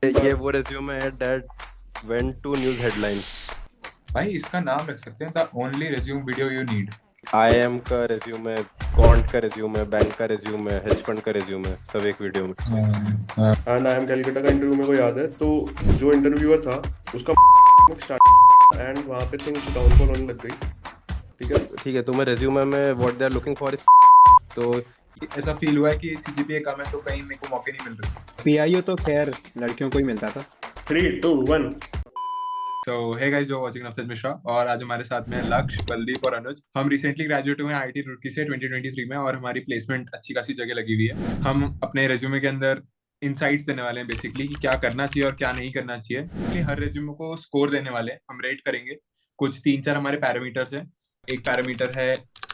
ये वो रेज्यूमे है that went to news headlines. भाई इसका नाम रख सकते हैं the only resume video you need. IIM का रेज्यूमे, क्वांट का रेज्यूमे, बैंक का रेज्यूमे, हेज फंड का रेज्यूमे, सब एक वीडियो में। हाँ। एंड आई एम कैलकाटा का इंटरव्यू मेरे को याद है। तो जो इंटरव्यूअर था उसका स्टार्ट एंड वहां पे थिंग्स डाउनफॉल होने लग गई। ठीक है। ठीक है, तुम्हें रेज्यूमे में what they are looking for is, तो ऐसा फील हुआ है कि सीजीपीए कम है तो कहीं मेरे को मौके नहीं मिल रहे। पीआईओ तो खैर लड़कियों को ही मिलता था। 3, 2, 1। तो हे गाइस, जो वाचिंग नवतेज मिश्रा, और आज हमारे साथ में लक्ष्य, बलदीप और अनुज। हम रिसेंटली ग्रेजुएट हुए हैं आईआईटी रुड़की से 2023 में, और हमारी प्लेसमेंट अच्छी खासी जगह लगी हुई है। हम अपने रेज्यूमे के अंदर इनसाइट्स देने वाले हैं बेसिकली कि क्या करना चाहिए और क्या नहीं करना चाहिए। कि हर रेज्यूमे को स्कोर देने वाले हैं, हम रेट करेंगे। कुछ 3-4 हमारे पैरामीटर्स हैं। एक पैरामीटर है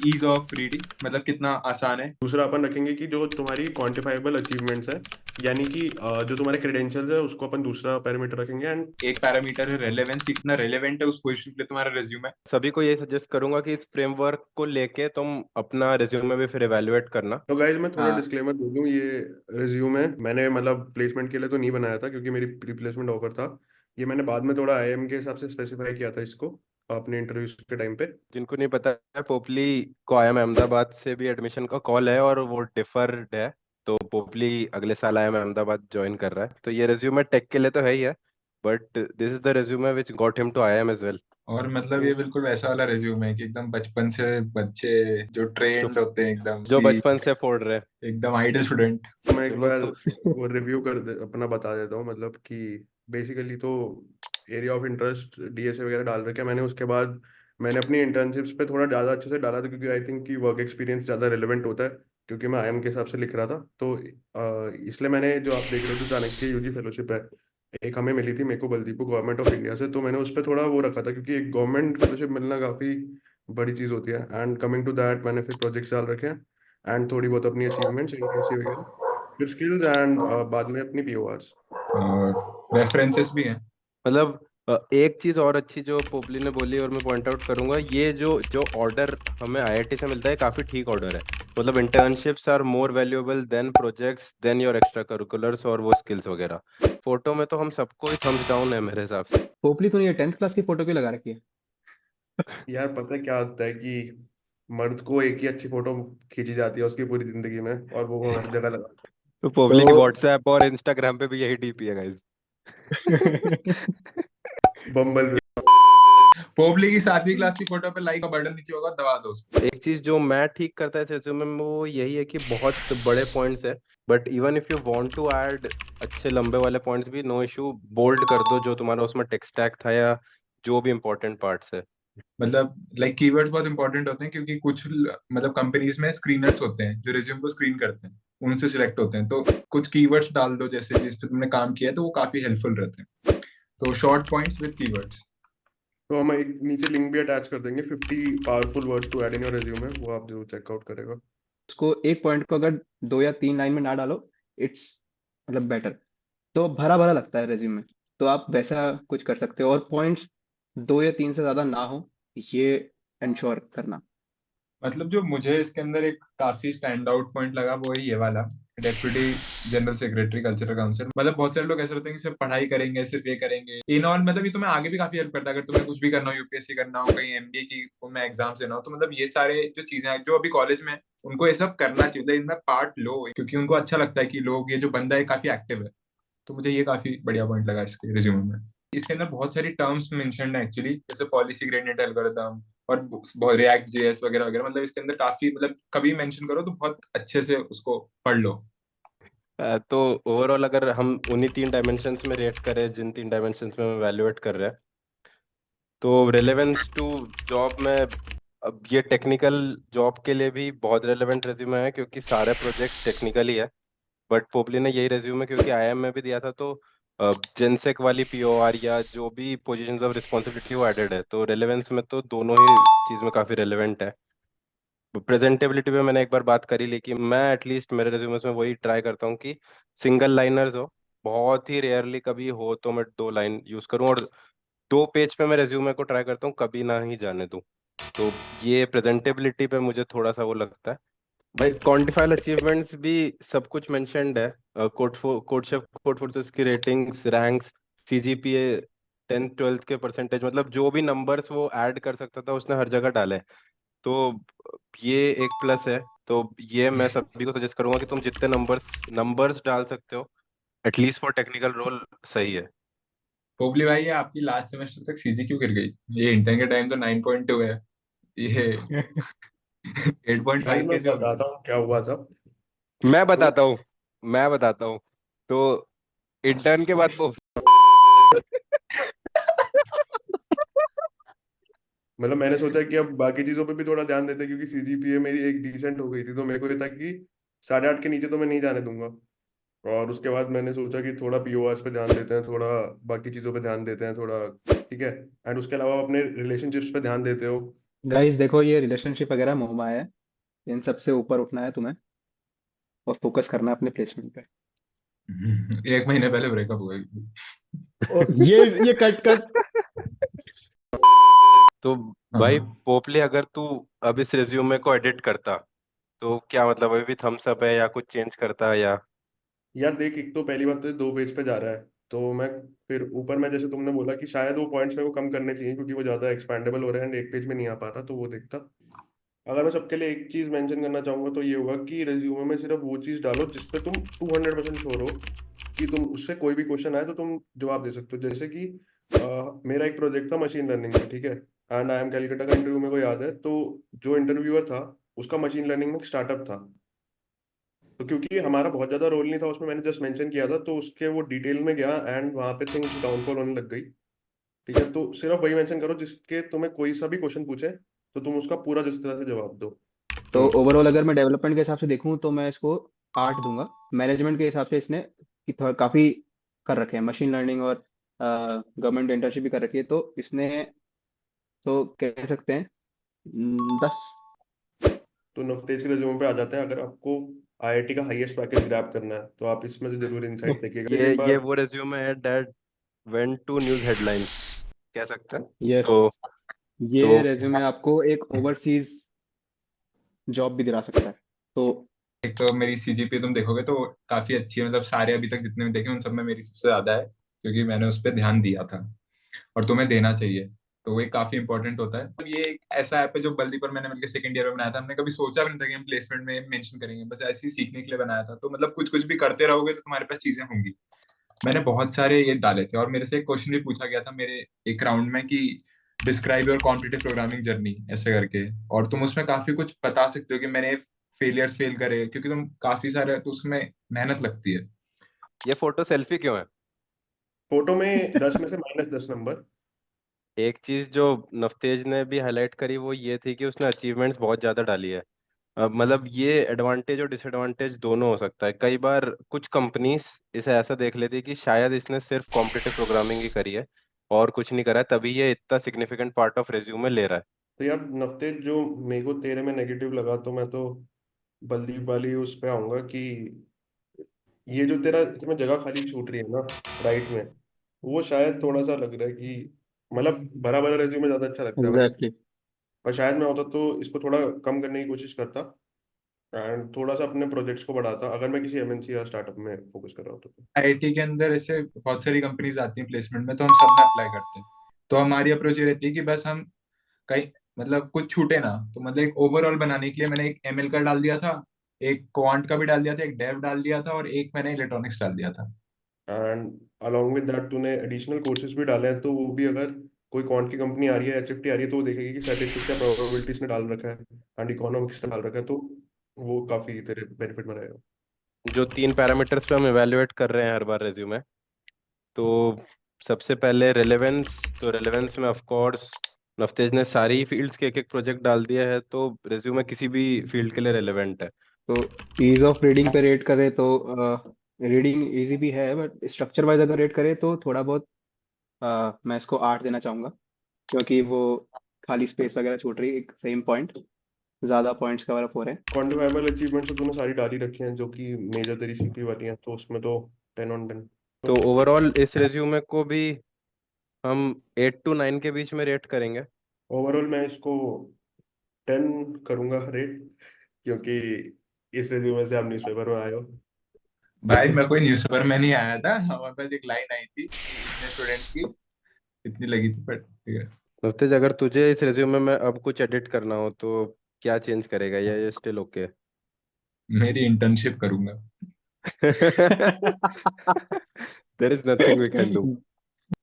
ईज ऑफ रीडिंग, मतलब कितना आसान है। दूसरा अपन रखेंगे कि जो तुम्हारी क्वांटिफाइबल अचीवमेंट्स है, यानी कि जो तुम्हारे क्रेडेंशियल्स है उसको अपन दूसरा पैरामीटर रखेंगे। एंड एक पैरामीटर है रेलेवेंस, कितना रेलेवेंट है उस पोजीशन के लिए तुम्हारा रेज्यूमे। सभी को ये सजेस्ट करूंगा कि इस फ्रेमवर्क को लेके तुम अपना रेज्यूमे भी फिर इवेलुएट करना। तो गाइज मैं थोड़ा हाँ। डिस्क्लेमर दे दूं, ये रिज्यूमे मैंने मतलब प्लेसमेंट के लिए तो नहीं बनाया था क्योंकि मेरी प्री प्लेसमेंट ऑफर था। ये मैंने बाद में थोड़ा आईएम के हिसाब से स्पेसिफाई किया था इसको अपने इंटरव्यू के टाइम पे। जिनको नहीं पता है, पोपली को आईएम अहमदाबाद से भी एडमिशन का कॉल है और वो डिफर्ड है। तो पोपली अगले साल आईएम अहमदाबाद ज्वाइन कर रहा है, तो ये रेज्यूमे टेक के लिए तो है ही है, but this is the resume which got him to IIM as well. और मतलब ये बिल्कुल वैसा वाला रिज्यूम है कि एकदम बचपन से बच्चे जो जो ट्रेंड होते हैं एकदम जो सी, बचपन से फोड़ रहे हैं। एकदम आइडियल स्टूडेंट। तो मैं एक चलो बार तो वो रिव्यू कर दे अपना बता देता हूँ, मतलब कि बेसिकली तो एरिया ऑफ इंटरेस्ट डीएसए वगैरह डाल रखे मैंने। उसके बाद मैंने अपनी इंटर्नशिप्स पे थोड़ा ज़्यादा अच्छे से डाला था क्योंकि आई थिंक कि वर्क एक्सपीरियंस ज़्यादा रिलेवेंट होता है, क्योंकि मैं आईएम के हिसाब से लिख रहा था। तो इसलिए मैंने, जो आप देख रहे हो जो चाणक्य यूजी फेलोशिप है, एक हमें मिली थी मेरे को बल्दीप को गवर्नमेंट ऑफ इंडिया से, तो मैंने उस पर थोड़ा वो रखा था क्योंकि एक गवर्नमेंट फेलोशिप मिलना काफ़ी बड़ी चीज़ होती है। एंड कमिंग टू दैट मैंने फिर प्रोजेक्ट्स डाल रखे हैं एंड थोड़ी बहुत अपनी अचीवमेंट्स इंटर्नशिप वगैरह, फिर स्किल्स एंड बाद में अपनी पीओआरस। और रेफरेंसेस भी हैं। मतलब एक चीज और अच्छी जो पोपली ने बोली और मैं पॉइंट आउट करूंगा, ये जो जो ऑर्डर हमें आईआईटी से मिलता है काफी ठीक ऑर्डर है। मतलब internships are more valuable than projects than your extra curriculars और वो स्किल्स वगैरह। फोटो में तो हम सबको ही थम्स डाउन है मेरे हिसाब से। पोपली तूने ये 10th क्लास की फोटो क्यों लगा रखी है? यार पता है क्या होता है कि मर्द को एक ही अच्छी फोटो खींची जाती है उसकी पूरी जिंदगी में, और वो हर जगह लगा। तो पोपली की तो व्हाट्सएप और इंस्टाग्राम पे भी यही डीपी है गाइस। बम्बल। पोपली की 7वीं क्लास की फोटो पे लाइक का बटन नीचे होगा, दबा दो उसको। एक चीज जो मैं ठीक करता है रिज्यूमे में वो यही है कि बहुत बड़े पॉइंट्स है, but even if you want to add अच्छे लंबे वाले पॉइंट्स भी नो इशू, बोल्ड कर दो जो तुम्हारा उसमें टेक्स्ट स्टैक था या जो भी इंपॉर्टेंट पार्ट्स है। मतलब लाइक कीवर्ड्स बहुत इंपॉर्टेंट होते हैं, क्योंकि कुछ मतलब कंपनीज में स्क्रीनर्स होते हैं जो रिज्यूम को स्क्रीन करते हैं, उनसे सिलेक्ट होते हैं। तो कुछ कीवर्ड्स डाल दो जैसे जिस पे तुमने काम किया है, तो वो काफी हेल्पफुल रहते हैं। तो शॉर्ट पॉइंट्स विद कीवर्ड्स। तो हम एक नीचे लिंक भी अटैच कर देंगे, 50 powerful words to add in your resume, वो आप जरूर चेकआउट करेगा। उसको एक पॉइंट को अगर 2 या 3 लाइन में ना डालो, इट्स मतलब बेटर, तो भरा भरा लगता है रेज्यूमे। तो आप वैसा कुछ कर सकते हो और पॉइंट्स 2 या 3 से ज्यादा ना हो, ये इंश्योर करना। मतलब जो मुझे इसके अंदर एक काफी स्टैंड आउट पॉइंट लगा वो है ये वाला, deputy general secretary cultural council. मतलब बहुत सारे लोग ऐसे होते हैं कि सिर्फ पढ़ाई करेंगे, सिर्फ ये करेंगे इन ऑल। मतलब ये तुम्हें आगे भी काफी हेल्प करता है, अगर तुम्हें कुछ भी करना हो, यूपीएससी करना हो, कहीं एमबीए की में एग्जाम देना हो, तो मतलब ये सारे जो चीजें हैं जो अभी कॉलेज में हैं, उनको ये सब करना चाहिए, मतलब इनमें पार्ट लो, क्योंकि उनको अच्छा लगता है कि लोग, ये जो बंदा है काफी एक्टिव है। तो मुझे ये काफी बढ़िया पॉइंट लगा इसके रिज्यूमे में। इसके अंदर बहुत सारी टर्म्स मेंशन्ड है एक्चुअली, जैसे पॉलिसी ग्रेडिएंट एल्गोरिथम और रिएक्ट जेएस वगैरह वगैरह। मतलब इसके अंदर काफी, मतलब कभी मेंशन करो तो बहुत अच्छे से उसको पढ़ लो। तो ओवरऑल अगर हम उन्हीं 3 डायमेंशंस में रेट करें जिन 3 डायमेंशंस में हम वैल्यूएट कर रहे हैं, तो रेलेवेंस टू जॉब में, अब ये टेक्निकल जॉब के लिए भी बहुत रेलेवेंट रेज्यूमे है क्योंकि सारे प्रोजेक्ट्स टेक्निकली है। बट पोपली ने यही रेज्यूमे क्योंकि आईएम में भी दिया था, तो जेनसेक वाली पीओआर या जो भी पोजीशंस ऑफ रिस्पॉन्सिबिलिटी वो एडेड है, तो रेलेवेंस में तो दोनों ही चीज़ में काफ़ी रेलेवेंट है। प्रेजेंटेबिलिटी पे मैंने एक बार बात करी, लेकिन मैं एटलीस्ट मेरे रेज्यूमेस में वही ट्राई करता हूँ कि सिंगल लाइनर्स हो। बहुत ही रेयरली कभी हो तो मैं 2 लाइन यूज़ करूँ, और 2 पेज पे मैं रेज्यूमे को ट्राई करता हूँ कभी ना ही जाने दूँ। तो ये प्रेजेंटेबिलिटी पे मुझे थोड़ा सा वो लगता है। भाई क्वांटिफाइबल अचीवमेंट्स भी सब कुछ मेंशन्ड है, कोडशेफ कोड फोर्सेस की ratings, ranks, CGPA, 10th 12th के परसेंटेज, मतलब जो भी नंबर्स वो ऐड कर सकता था उसने हर जगह डाले। तो ये एक प्लस है। तो ये मैं सभी को सजेस्ट करूंगा कि तुम जितने नंबर्स नंबर्स डाल सकते हो एटलीस्ट फॉर टेक्निकल रोल, सही है। पोपली भाई, ये आपकी लास्ट सेमेस्टर तक सीजी क्यों गिर गई? ये इंटर्न के टाइम तो 9.2 है, ये 8.5 भाई मैं कैसे हो गया? बताता हूँ क्या हुआ था। मैं तो बताता हूँ मैं बताता हूँ। तो इंटर्न के बाद वो मतलब मैंने सोचा कि अब बाकी चीजों पे भी थोड़ा ध्यान देते हैं, क्योंकि सीजीपीए मेरी एक डिसेंट हो गई थी, तो मेरे को ये था कि 8.5 के नीचे तो मैं नहीं जाने दूंगा। और उसके बाद मैंने सोचा कि थोड़ा पीओआरस पे ध्यान देते हैं, थोड़ा बाकी चीजों पे ध्यान देते हैं थोड़ा, ठीक है। एंड उसके अलावा अपने रिलेशनशिप्स पे ध्यान देते हो। गाइस देखो, ये रिलेशनशिप वगैरह मोह माया है। इन सब से ऊपर उठना है तुम्हें और फोकस करना है अपने प्लेसमेंट पे। 1 महीने पहले ब्रेकअप हुआ है। ओ, ये कट कट। तो हाँ भाई हाँ। पोपली, अगर तू अब इस रिज्यूमे को एडिट करता तो क्या मतलब अभी भी थम्स अप है या कुछ चेंज करता या? यार देख, एक तो पहली बात तो 2 पेज पे जा रहा है, तो मैं फिर ऊपर में जैसे तुमने बोला कि शायद वो पॉइंट्स मेरे को कम करने चाहिए क्योंकि वो ज्यादा एक्सपेंडेबल हो रहे हैं एंड एक पेज में नहीं आ पा रहा, तो वो देखता। अगर मैं सबके लिए एक चीज मेंशन करना चाहूंगा तो ये होगा कि रिज्यूमे में सिर्फ वो चीज डालो जिसपे तुम 200% श्योर हो कि तुम उससे कोई भी क्वेश्चन आए तो तुम जवाब दे सकते हो। जैसे कि मेरा एक प्रोजेक्ट था मशीन लर्निंग में, ठीक है। एंड आई एम कैलकाटा का इंटरव्यू मेरे को याद है, तो जो इंटरव्यूअर था उसका मशीन लर्निंग में एक स्टार्टअप था। तो क्योंकि हमारा बहुत ज्यादा रोल नहीं था उसमें, मैंने जस्ट मेंशन किया था, तो उसके वो डिटेल में गया एंड वहां पे थिंग्स डाउनफॉल होने लग गई। ठीक है, तो सिर्फ वही मेंशन करो जिसके तुम्हें कोई सा भी क्वेश्चन पूछे तो तुम उसका पूरा जिस तरह से जवाब दो। तो तो ओवरऑल अगर मैं डेवलपमेंट के हिसाब से देखूं तो मैं इसको 8 दूंगा। मैनेजमेंट के हिसाब से इसने काफी कर रखे हैं, मशीन लर्निंग और गवर्नमेंट इंटर्नशिप भी कर रखी है, तो इसने तो कह सकते हैं 10। तो नवतेज के रिज्यूमे पे आ जाते हैं। अगर आपको आईआईटी का हाईएस्ट पैकेज ग्रैब करना है तो आप इसमें से जरूर इनसाइट देखिएगा ये एक ये बार। वो रिज्यूमे है that went to news headlines, कह सकते हैं। यस, तो ये तो रेज्यूमे आपको एक ओवरसीज जॉब भी दिला सकता है। तो एक तो मेरी सीजीपी तुम देखोगे तो काफी अच्छी है, मतलब सारे अभी तक जितने भी देखे उन सब में मेरी सबसे ज्यादा है, क्योंकि मैंने उस पर ध्यान दिया था, और तुम्हें देना चाहिए। तो वो एक काफी इंपॉर्टेंट होता है। और ये एक ऐसा ऐप है जो बल्दी पर मैंने मिलकर सेकंड ईयर में बनाया था। हमने कभी सोचा भी नहीं था कि हम प्लेसमेंट में मेंशन करेंगे, बस ऐसे ही सीखने के लिए बनाया था। तो मतलब कुछ कुछ भी करते रहोगे तो तुम्हारे पास चीजें होंगी। मैंने बहुत सारे ये डाले थे, और मेरे से एक क्वेश्चन भी पूछा गया था मेरे एक राउंड में कि describe your competitive programming journey, ऐसे करके। और तुम उसमें काफी कुछ बता सकते हो कि मैंने फेल करे, क्योंकि तुम काफी सारे तो उसमें मेहनत लगती है। ये फोटो सेल्फी क्यों है? फोटो में 10 में से -10 नंबर। एक चीज जो नवतेज ने भी हाईलाइट करी वो ये थी कि उसने अचीवमेंट्स बहुत ज्यादा डाली है। अब मतलब ये एडवांटेज और डिसएडवांटेज दोनों हो सकता है। कई बार कुछ कंपनीज इसे ऐसा देख लेती है कि शायद इसने सिर्फ कॉम्पिटिटिव प्रोग्रामिंग ही करी है और कुछ नहीं करा है, तभी ये इतना सिग्निफिकेंट पार्ट ऑफ रिज्यूमे ले रहा है। तो यार नवतेज, जो मेरे को तेरे में नेगेटिव लगा, तो मैं तो बलदीप वाली उस पे आऊंगा कि ये जो तेरा इसमें जगह खाली छूट रही है ना राइट में, वो शायद थोड़ा सा लग रहा है कि मतलब भरा भरा रेज्यूमे ज्यादा अच्छा लगता है मेरे को। एग्जैक्टली। पर शायद मैं होता तो इसको थोड़ा कम करने की कोशिश करता एंड थोड़ा सा अपने प्रोजेक्ट्स को बढ़ाता, अगर मैं किसी एमएनसी या स्टार्टअप में फोकस कर रहा हूँ तो। आईआईटी के अंदर ऐसे बहुत सारी कंपनीज आती हैं प्लेसमेंट में, तो हम सब में अप्लाई करते हैं। तो हमारी अप्रोच ये रहती है कि बस हम कहीं, मतलब कुछ छूटे ना। तो मतलब एक ओवरऑल बनाने के लिए मैंने एक एमएल का डाल दिया था, एक क्वांट का भी डाल दिया था, एक डेव डाल दिया था, और एक मैंने इलेक्ट्रॉनिक्स डाल दिया था। एंड अलॉन्ग विद दैट तूने एडिशनल कोर्सेज भी डाले हैं, तो वो भी अगर कोई क्वांट की कंपनी आ रही है, एचएफटी आ रही है, तो वो देखेगी कि स्टैटिस्टिक्स या प्रोबेबिलिटीज ने डाल रखा है एंड इकोनॉमिक्स ने डाल रखा है, तो वो काफी तेरे बेनिफिट में रहेगा। जो 3 पैरामीटर्स पे हम इवेल्युएट कर रहे हैं हर बार रिज्यूमे, तो सबसे पहले रेलेवेंस। तो रेलेवेंस में ऑफ कोर्स नफ्तेज ने सारी फील्ड्स के एक एक प्रोजेक्ट डाल दिया है, तो रिज्यूमे किसी भी फील्ड के लिए रेलेवेंट है। तो ईज ऑफ रीडिंग पे रेट करें तो रीडिंग इजी भी है, बट स्ट्रक्चर वाइज अगर रेट करें तो थोड़ा बहुत मैं इसको 8 देना चाहूंगा, क्योंकि वो खाली स्पेस वगैरह छूट रही है। एक सेम पॉइंट, ज्यादा पॉइंट्स कवर अप हो रहे हैं। क्वान्टिफाइबल अचीवमेंट्स तो तूने सारी डाल ही रखी हैं जो कि मेजर तेरी सीपी वाली हैं, तो उसमें तो 10 on 10। तो ओवरऑल इस रिज्यूमे को भी हम 8 to 9 के बीच में रेट करेंगे। ओवरऑल मैं इसको 10 करूंगा रेट, क्योंकि इस रिज्यूमे से आप न्यूज़पेपर में आए हो? भाई मैं कोई न्यूज़पेपर में नहीं आया था, हमारे पास एक लाइन आई थी इतने स्टूडेंट्स की, इतनी लगी थी, बट ठीक है। मुफ्तेज, अगर तुझे इस रिज्यूमे में अब कुछ एडिट करना हो तो क्या चेंज करेगा, या ये स्टिल ओके? मेरी इंटर्नशिप करूंगा। There is nothing we can do.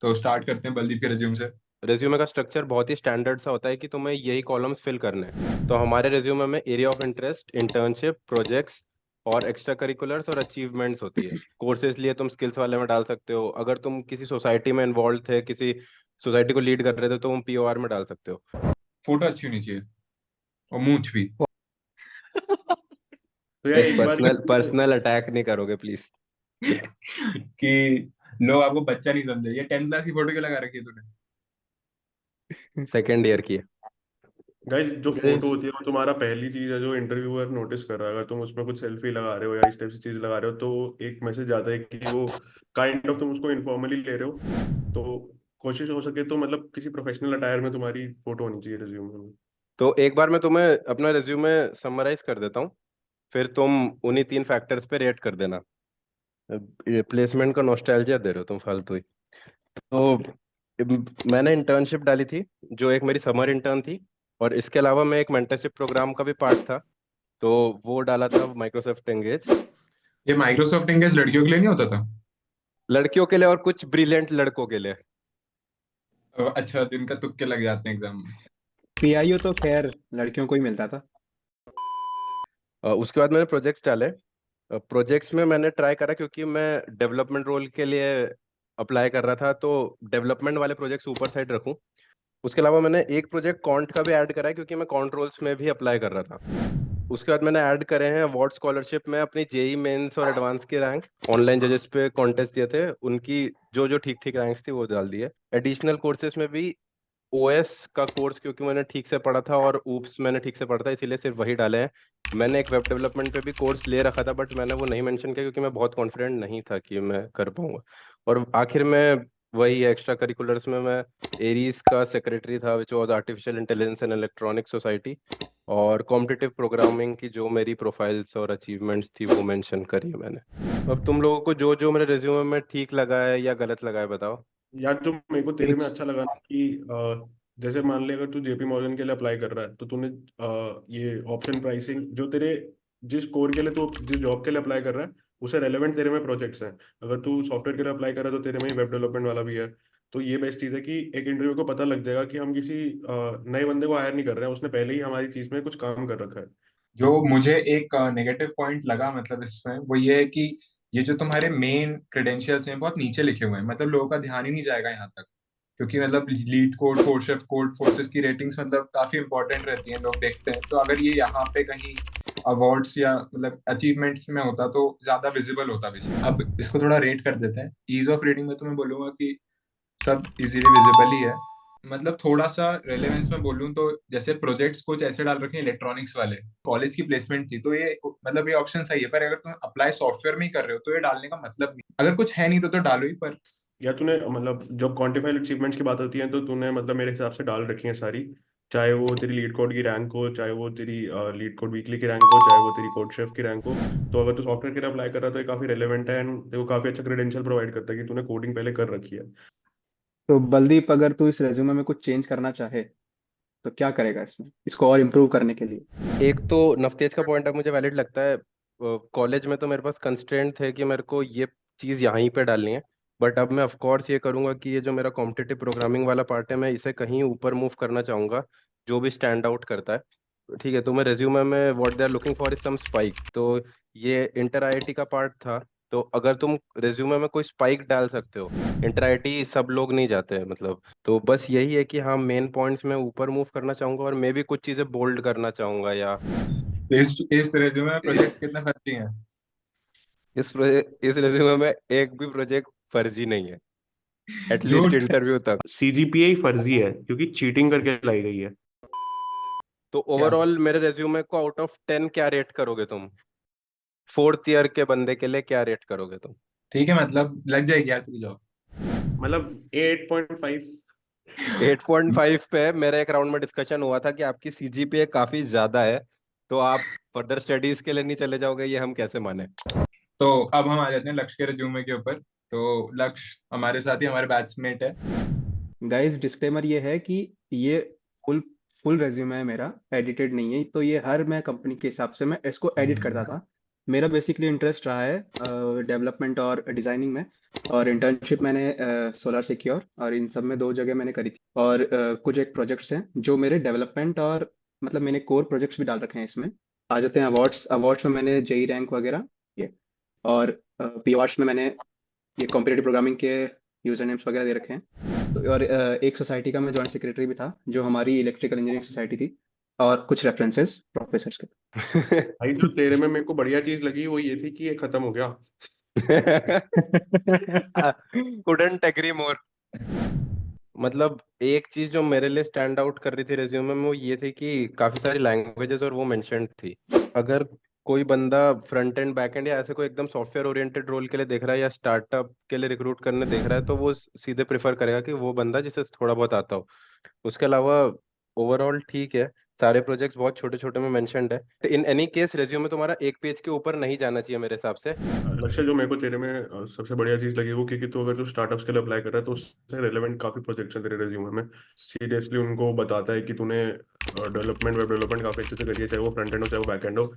तो स्टार्ट करते हैं बलदीप के रिज्यूम से। रेज्यूमे का स्ट्रक्चर बहुत ही स्टैंडर्ड सा होता है कि तुम्हें यही कॉलम्स फिल करने हैं। तो हमारे रेज्यूमे में area of interest, internship, projects और एक्स्ट्रा करिकुलर्स और अचीवमेंट्स होती है। कोर्सेज लिए तुम स्किल्स वाले में डाल सकते हो। अगर तुम किसी सोसाइटी में इन्वॉल्व थे, किसी सोसाइटी को लीड कर रहे थे, तो तुम पीओआर में डाल सकते हो। फोटो अच्छी होनी चाहिए और मूंछ भी। तो यार एक बार पर्सनल पर्सनल अटैक नहीं करोगे प्लीज। कि लोग आपको बच्चा नहीं समझे। ये 10th क्लास की फोटो क्यों लगा रखी है तूने? सेकेंड ईयर की है। गाइस, जो फोटो Guys, होती है वो तुम्हारा पहली चीज है जो इंटरव्यूअर नोटिस कर रहा है। अगर तुम उसमें कुछ सेल्फी लगा रहे हो या इस टाइप से चीज लगा रहे हो तो एक मैसेज आता है कि वो काइंड ऑफ तुम उसको इनफॉर्मली ले रहे हो। तो कोशिश हो सके तो मतलब किसी प्रोफेशनल अटायर में तुम्हारी फोटो होनी चाहिए रिज्यूमे में। तो एक बार मैं तुम्हें अपना रिज्यूमे समराइज कर देता हूँ, फिर तुम उन्हीं 3 फैक्टर्स पे रेट कर देना। ये प्लेसमेंट का नॉस्टैल्जिया दे रहे हो तुम फालतू ही। तो मैंने इंटर्नशिप डाली थी, जो एक मेरी समर इंटर्न थी, और इसके अलावा मैं एक मेंटरशिप प्रोग्राम का भी पार्ट था, तो वो डाला था माइक्रोसॉफ्ट एंगेज। ये माइक्रोसॉफ्ट एंगेज लड़कियों के लिए नहीं होता था? लड़कियों के लिए और कुछ ब्रिलियंट लड़कों के लिए। अच्छा, दिन का तुक्के लग जाते हैं एग्जाम में। पीआईयू तो खैर लड़कियों को ही मिलता था। उसके बाद मैंने प्रोजेक्ट्स डाले। प्रोजेक्ट्स में मैंने ट्राई करा, क्योंकि मैं डेवलपमेंट रोल के लिए अप्लाई कर रहा था, तो डेवलपमेंट वाले प्रोजेक्ट्स ऊपर साइड रखूं। उसके अलावा मैंने एक प्रोजेक्ट कॉन्ट का भी ऐड करा है, क्योंकि मैं कॉन्ट रोल्स में भी अप्लाई कर रहा था। उसके बाद मैंने ऐड करे हैं अवार्ड स्कॉलरशिप में अपनी जेई मेंस और एडवांस के रैंक। ऑनलाइन जजेस पे कॉन्टेस्ट दिए थे, उनकी जो जो ठीक ठीक रैंक्स थी वो डाल दिए। एडिशनल कोर्सेज में भी ओएस का कोर्स, क्योंकि मैंने ठीक से पढ़ा था, और ऊप्स मैंने ठीक से पढ़ा था, इसीलिए सिर्फ वही डाले हैं। मैंने एक वेब डेवलपमेंट पे भी कोर्स ले रखा था, बट मैंने वो नहीं मेंशन किया, क्योंकि मैं बहुत कॉन्फिडेंट नहीं था कि मैं कर पाऊंगा। और आखिर में वही एक्स्ट्रा करिकुलर्स में मैं एरीज का सेक्रेटरी था, which was artificial intelligence and electronic society. और कॉम्पिटिटिव प्रोग्रामिंग की जो मेरी प्रोफाइल्स और अचीवमेंट्स थी वो मेंशन करी है मैंने। अब तुम लोगों को जो जो मेरे रिज्यूमे में ठीक लगा है या गलत लगा है बताओ। यार जो मेरे को तेरे एक में अच्छा लगा ना कि जैसे मान ले अगर तू जेपी मॉर्गन के लिए अप्लाई कर रहा है तो तूने ये ऑप्शन प्राइसिंग जो तेरे जिस कोर के लिए तू जिस जॉब के लिए अप्लाई कर रहा है उसे रेलेवेंट तेरे में प्रोजेक्ट्स हैं। अगर तू सॉफ्टवेयर के लिए अप्लाई कर रहा है तो तेरे में ही वेब डेवलपमेंट वाला भी है। तो ये बेस्ट चीज़ है कि एक इंटरव्यू को पता लग जाएगा कि हम किसी नए बंदे को हायर नहीं कर रहे हैं, उसने पहले ही हमारी चीज़ में कुछ काम कर रखा है। जो मुझे एक नेगेटिव पॉइंट लगा मतलब इसमें, वो ये है कि ये जो तुम्हारे मेन क्रेडेंशियल्स हैं बहुत नीचे लिखे हुए हैं, मतलब लोगों का ध्यान ही नहीं जाएगा यहाँ तक। क्योंकि मतलब leet code, code chef, code forces की रेटिंग्स मतलब काफी इंपॉर्टेंट रहती हैं, लोग देखते हैं। तो अगर ये यहाँ पे कहीं अवार्ड्स या मतलब अचीवमेंट्स में होता तो ज्यादा विजिबल होता विषय। अब इसको थोड़ा रेट कर देते हैं। ईज ऑफ रीडिंग में तो मैं बोलूंगा कि सब इजीली विजिबल ही है। मतलब थोड़ा सा रेलेवेंस में बोलूं तो जैसे प्रोजेक्ट्स कुछ ऐसे डाल रखे हैं इलेक्ट्रॉनिक्स वाले, कॉलेज की प्लेसमेंट थी, तो ये मतलब ये ऑप्शन सही है। पर अगर तुम अप्लाई सॉफ्टवेयर में ही कर रहे हो तो ये डालने का मतलब नहीं। अगर कुछ है नहीं तो डालो ही। पर या तूने मतलब जब क्वांटिफाइड अचीवमेंट्स की बात होती है तो तूने मतलब मेरे हिसाब से डाल रखी है सारी। चाहे वो तेरी लीड कोड की रैंक हो, चाहे वो तेरी लीड कोड वीकली की रैंक हो, चाहे वो तेरी कोड शेफ की रैंक हो। तो अगर तू सॉफ्टवेयर के लिए अप्लाई कर रहा है तो ये काफी रेलेवेंट है एंड देखो काफी अच्छा क्रेडेंशियल प्रोवाइड करता है कि तूने कोडिंग पहले कर रखी है। तो बलदीप, अगर तू इस रेज्यूमे में कुछ चेंज करना चाहे तो क्या करेगा इसमें, इसको और इम्प्रूव करने के लिए? एक तो नफ्तेज का पॉइंट अब मुझे वैलिड लगता है। कॉलेज में तो मेरे पास कंस्ट्रेंट थे कि मेरे को ये चीज़ यहीं पे डालनी है, बट अब मैं ऑफ कोर्स ये करूंगा कि ये जो मेरा कॉम्पिटिटिव प्रोग्रामिंग वाला पार्ट है, मैं इसे कहीं ऊपर मूव करना चाहूंगा, जो भी स्टैंड आउट करता है। ठीक है, तो मैं रेज्यूमे में what they are looking for is some spike, तो ये इंटर आईआईटी का पार्ट था। तो अगर तुम रेज्यूमे में कोई स्पाइक डाल सकते हो, इंटर आईआईटी सब लोग नहीं जाते हैं मतलब, तो बस यही है कि हाँ, मेन पॉइंट्स में ऊपर मूव करना चाहूंगा, और मे भी कुछ चीज़ें बोल्ड करना चाहूंगा, या इस रेज्यूमे में प्रोजेक्ट्स कितने फर्जी हैं? इस रेज्यूमे में एक भी प्रोजेक्ट फर्जी नहीं है, एटलीस्ट झूठ। इंटरव्यू तक। सीजीपीए ही फर्जी है क्योंकि चीटिंग करके लाई गई है। तो क्या? ओवरऑल मेरे रेज्यूमे को आउट ऑफ 10 क्या रेट करोगे तुम? फोर्थ ईयर के बंदे के लिए क्या रेट करोगे तुम? ठीक है, मतलब लग जाएगी यार तेरी जॉब। मतलब 8.5। 8.5 पे मेरा एक राउंड में डिस्कशन हुआ था कि आपकी सीजीपीए काफी ज्यादा है, तो आप फर्दर स्टडीज के लिए नहीं चले जाओगे, ये हम कैसे माने? तो अब हम आ जाते हैं लक्ष्य के रिज्यूमे के ऊपर। तो लक्ष्य हमारे साथ ही हमारे बैचमेट है। गाइस डिस्क्लेमर ये है कि ये फुल फुल रेज्यूमे है मेरा, एडिटेड नहीं है। तो ये हर मैं कंपनी के हिसाब से मैं इसको एडिट करता था। मेरा बेसिकली इंटरेस्ट रहा है डेवलपमेंट और डिजाइनिंग में। और इंटर्नशिप मैंने सोलर सिक्योर और इन सब में 2 जगह मैंने करी थी। और कुछ एक प्रोजेक्ट्स हैं जो मेरे डेवलपमेंट और मतलब मैंने कोर प्रोजेक्ट्स भी डाल रखे हैं इसमें। आ जाते हैं अवार्ड्स। अवार्ड्स में मैंने जेई रैंक वगैरह ये, और पी अवार्ड्स में मैंने ये कॉम्पिटिटिव प्रोग्रामिंग के यूजर नेम्स वगैरह दे रखे हैं। तो और एक सोसाइटी का मैं जॉइंट सेक्रेटरी भी था, जो हमारी इलेक्ट्रिकल इंजीनियरिंग सोसाइटी थी। और कुछ रेफरेंसेस प्रोफेसर्स के। भाई जो तेरे में मेरे को बढ़िया चीज लगी वो ये थी कि ये खत्म हो गया। Couldn't agree more. मतलब एक चीज जो मेरे लिए स्टैंड आउट कर रही थी रेज्यूमे में, वो ये थी कि काफी सारी लैंग्वेजेस और वो मेंशन्ड थी। अगर कोई बंदा फ्रंट एंड बैक एंड या ऐसे कोई एकदम सॉफ्टवेयर ओरिएंटेड रोल के लिए देख रहा है या स्टार्टअप के लिए रिक्रूट करने देख रहा है, तो वो सीधे प्रेफर करेगा कि वो बंदा जिसे थोड़ा बहुत आता हो। उसके अलावा ओवरऑल ठीक है, सारे प्रोजेक्ट्स बहुत छोटे छोटे में मेंशन्ड है। इन एनी केस रेज्यूमे तुम्हारा 1 पेज के ऊपर नहीं जाना चाहिए मेरे हिसाब से। लक्ष्य जो मेरे को तेरे में सबसे बढ़िया चीज लगी वो क्योंकि तू अगर जो स्टार्टअप्स के लिए अप्लाई कर रहा है तो उससे रेलेवेंट काफी प्रोजेक्ट्स हैं तेरे रेज्यूमे में। सीरियसली उनको बताता है कि तूने डेवलपमेंट वेब डेवलपमेंट काफी अच्छे से करी है, चाहे वो फ्रंट एंड हो चाहे वो बैक एंड हो।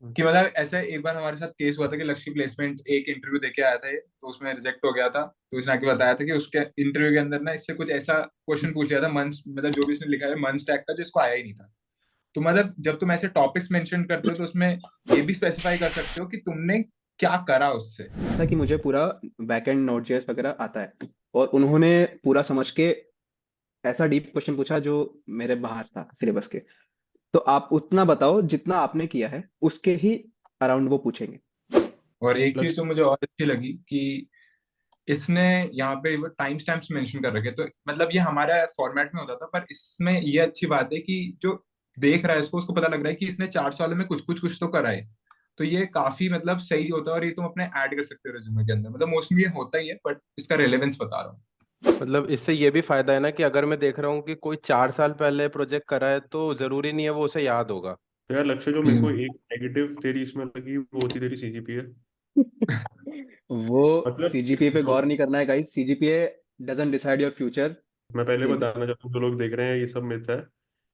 कि मतलब ऐसा एक बार हमारे साथ केस हुआ था कि लक्ष्य प्लेसमेंट एक इंटरव्यू देके आया था ये, तो उसमें रिजेक्ट हो गया था। तो उसने आके बताया था कि उसके इंटरव्यू के अंदर ना इससे कुछ ऐसा क्वेश्चन पूछ लिया था मंथ, मतलब जो भी इसने लिखा है मंथ स्टैक का, जो इसको आया ही नहीं था। तो मतलब जब तुम ऐसे टॉपिक्स मेंशन करते हो तो उसमें ये भी स्पेसिफाई कर सकते हो कि तुमने क्या करा उससे। था कि मुझे पूरा बैकएंड नोड जेएस वगैरह आता है, और उन्होंने पूरा समझ के ऐसा डीप क्वेश्चन पूछा जो मेरे बाहर था सिलेबस के। तो आप उतना बताओ जितना आपने किया है, उसके ही अराउंड वो पूछेंगे। और एक चीज लक्ष्य तो मुझे और अच्छी लगी कि इसने यहाँ पे टाइम स्टैम्प्स मेंशन कर रखे। तो मतलब ये हमारा फॉर्मेट में होता था, पर इसमें ये अच्छी बात है कि जो देख रहा है इसको, उसको पता लग रहा है कि इसने 4 साल में कुछ कुछ कुछ तो करा है। तो ये काफी मतलब सही होता है, और ये तुम अपने ऐड कर सकते हो रिज्यूमे के अंदर। मतलब मोस्टली ये होता ही है, बट इसका रेलेवेंस बता रहा हूँ। मतलब इससे ये भी फायदा है ना कि अगर मैं देख रहा हूँ कि कोई 4 साल पहले प्रोजेक्ट करा है, तो जरूरी नहीं है वो उसे याद होगा। तो यार लक्ष्य जो मेरे को हम्म। एक नेगेटिव तेरी इसमें लगी वो थी तेरी सीजीपीए। वो मतलब सीजीपीए पे जो गौर नहीं करना है guys. CGPA doesn't decide your future. मैं पहले ये बताना चाहता हूँ जो लोग देख रहे हैं ये सब मिथ है।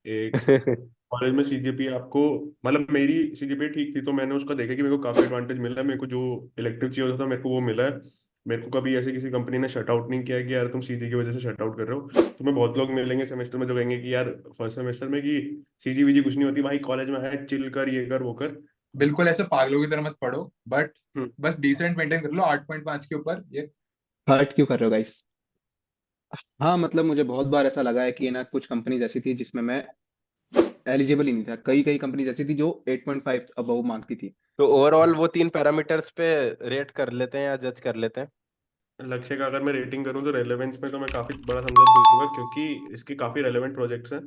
एक कॉलेज में सीजीपीए आपको, मतलब मेरी सीजीपीए ठीक थी तो मैंने उसका देखा कि मेरे को काफी एडवांटेज मिला है, मेरे को जो इलेक्टिव चाहिए होता था मेरे को वो मिला है। मेरे को कभी ऐसे किसी कंपनी ने शट आउट नहीं किया कि यार तुम सीजी की वजह से शट आउट कर रहे हो। तुम्हें बहुत लोग मिलेंगे सेमेस्टर में जो कहेंगे कि यार फर्स्ट सेमेस्टर में कि सीजी वीजी कुछ नहीं होती भाई, कॉलेज में है चिल कर ये कर वो कर। बिल्कुल ऐसे पागलों की तरह मत पढ़ो, बट हम्म, बस डिसेंट मेंटेन कर लो 8.5 के ऊपर ये। हर्ट क्यों कर रहे हो गाइस? हाँ मतलब मुझे बहुत बार ऐसा लगा है कि ना कुछ कंपनीज ऐसी थी जिसमें मैं एलिजिबल ही नहीं था। कई कई कंपनीज ऐसी थी जो 8.5 अबव मांगती थी। तो ओवरऑल वो 3 पैरामीटर्स पे रेट कर लेते हैं या जज कर लेते हैं? लक्ष्य का अगर मैं रेटिंग करूँ तो रेलेवेंस में तो मैं काफी बड़ा थम्स अप दूंगा क्योंकि इसके काफी रेलेवेंट प्रोजेक्ट्स हैं।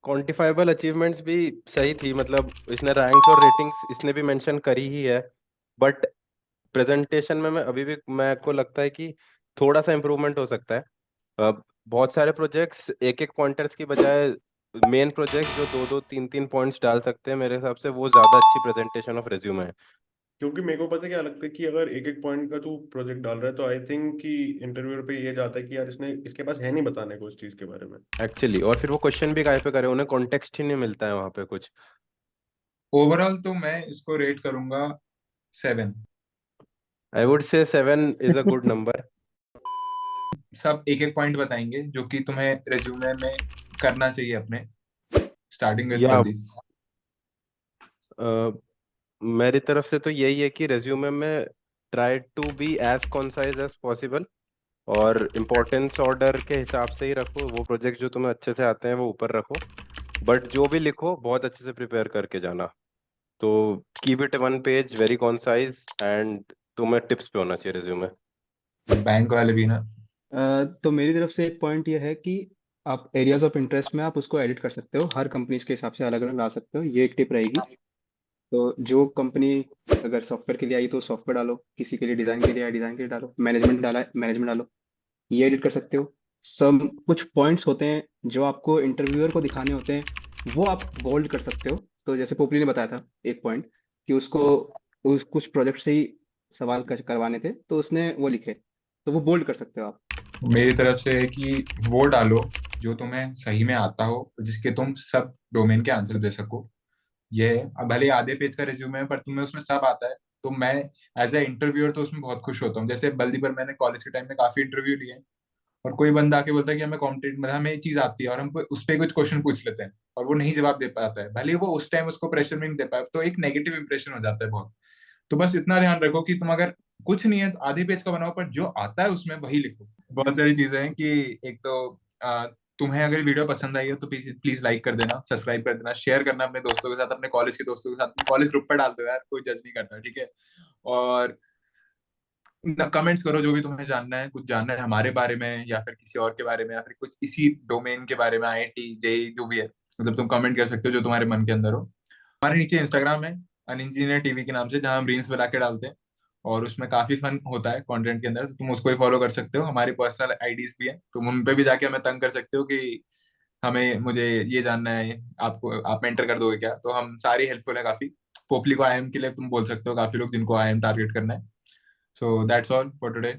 क्वांटिफाइबल अचीवमेंट्स भी सही थी, मतलब इसने रैंक्स और रेटिंग्स इसने भी मेंशन करी ही है। बट प्रेजेंटेशन में मैं अभी भी, मेरे को लगता है कि थोड़ा सा इम्प्रूवमेंट हो सकता है। बहुत सारे प्रोजेक्ट्स एक एक पॉइंटर्स की बजाय मेन प्रोजेक्ट्स जो दो दो तीन तीन पॉइंट्स डाल सकते हैं, मेरे हिसाब से वो ज्यादा अच्छी प्रेजेंटेशन ऑफ रिज्यूमे है। क्योंकि मेरे को पता है क्या लगता है कि अगर एक एक पॉइंट का तू प्रोजेक्ट डाल रहा है तो आई थिंक कि इंटरव्यूअर पे ये जाता है कि यार इसने इसके पास है नहीं बताने को उस चीज के बारे में। एक्चुअली, और फिर वो क्वेश्चन भी काहे पे करे, उन्हें कॉन्टेक्स्ट ही नहीं मिलता है वहां पे कुछ। ओवरऑल तो मैं इसको रेट करूंगा 7। I would say 7 is a good number. सब एक एक पॉइंट बताएंगे जो कि तुम्हें रिज्यूमे में करना चाहिए अपने, स्टार्टिंग विद या कुलदीप। मेरी तरफ से तो यही है कि रेज्यूमे में try to be as concise as possible, और इम्पोर्टेंस ऑर्डर के हिसाब से ही रखो। वो प्रोजेक्ट जो तुम्हें अच्छे से आते हैं वो ऊपर रखो, बट जो भी लिखो बहुत अच्छे से प्रिपेयर करके जाना। तो keep it 1 page, very concise, and तुम्हें टिप्स पे होना चाहिए रिज्यूमे। बैंक वाले भी ना। तो मेरी तरफ से एक पॉइंट ये है कि आप एरियाज ऑफ इंटरेस्ट में आप उसको एडिट कर सकते हो, हर कंपनीज के हिसाब से अलग अलग ला सकते हो। ये एक टिप रहेगी। तो जो कंपनी अगर सॉफ्टवेयर के लिए आई तो सॉफ्टवेयर डालो, किसी के लिए डिजाइन के लिए आई डिजाइन के लिए डालो, मैनेजमेंट डाला है मैनेजमेंट डालो। ये एडिट कर सकते हो। सब कुछ पॉइंट्स होते हैं जो आपको इंटरव्यूअर को दिखाने होते हैं, वो आप बोल्ड कर सकते हो। तो जैसे पोपली ने बताया था एक पॉइंट कि उसको कुछ प्रोजेक्ट से ही सवाल करवाने थे, तो उसने वो लिखे, तो वो बोल्ड कर सकते हो आप। मेरी तरफ से है कि वो डालो जो तुम्हें सही में आता हो, जिसके तुम सब डोमेन के आंसर दे सको। ये है। अब भले ही आधे पेज का रिज्यूमे है पर तुम्हें उसमें सब आता है, तो मैं एज ए इंटरव्यूअर तो उसमें बहुत खुश होता हूँ। जैसे बल्दी पर मैंने कॉलेज के टाइम में काफी इंटरव्यू लिए हैं, और कोई बंदा आके बोलता है कि हमें कॉम्पिटेटिव मतलब हमें ये चीज आती है, और हम उस पर कुछ क्वेश्चन पूछ लेते हैं और वो नहीं जवाब दे पाता है, भले ही वो उस टाइम उसको प्रेशर में नहीं दे पाया, तो एक नेगेटिव इंप्रेशन हो जाता है बहुत। तो बस इतना ध्यान रखो कि तुम अगर कुछ नहीं है तो आधे पेज का बनाओ, पर जो आता है उसमें वही लिखो। बहुत सारी चीजें हैं कि एक तो तुम्हें अगर वीडियो पसंद आई हो तो प्लीज प्लीज लाइक कर देना, सब्सक्राइब कर देना, शेयर करना अपने दोस्तों के साथ, अपने कॉलेज के दोस्तों के साथ, कॉलेज ग्रुप पर डाल दो यार, कोई जज नहीं करता, ठीक है। और कमेंट्स करो जो भी तुम्हें जानना है, कुछ जानना है हमारे बारे में या फिर किसी और के बारे में या फिर कुछ इसी डोमेन के बारे में, आईआईटी जेई जो भी है, मतलब तुम कमेंट कर सकते हो जो तुम्हारे मन के अंदर हो। हमारे नीचे इंस्टाग्राम है अनइंजीनियर टीवी के नाम से, जहां हम रील्स बना के डालते हैं, और उसमें काफी फन होता है कंटेंट के अंदर, तो तुम उसको भी फॉलो कर सकते हो। हमारी पर्सनल आईडीज भी हैं, तुम उन पे भी जाके हमें तंग कर सकते हो कि हमें मुझे ये जानना है, आपको आप मेंटर कर दोगे क्या, तो हम सारी हेल्पफुल है काफी। पोपली को आईएम के लिए तुम बोल सकते हो, काफी लोग जिनको आईएम टारगेट करना है। So that's all for today.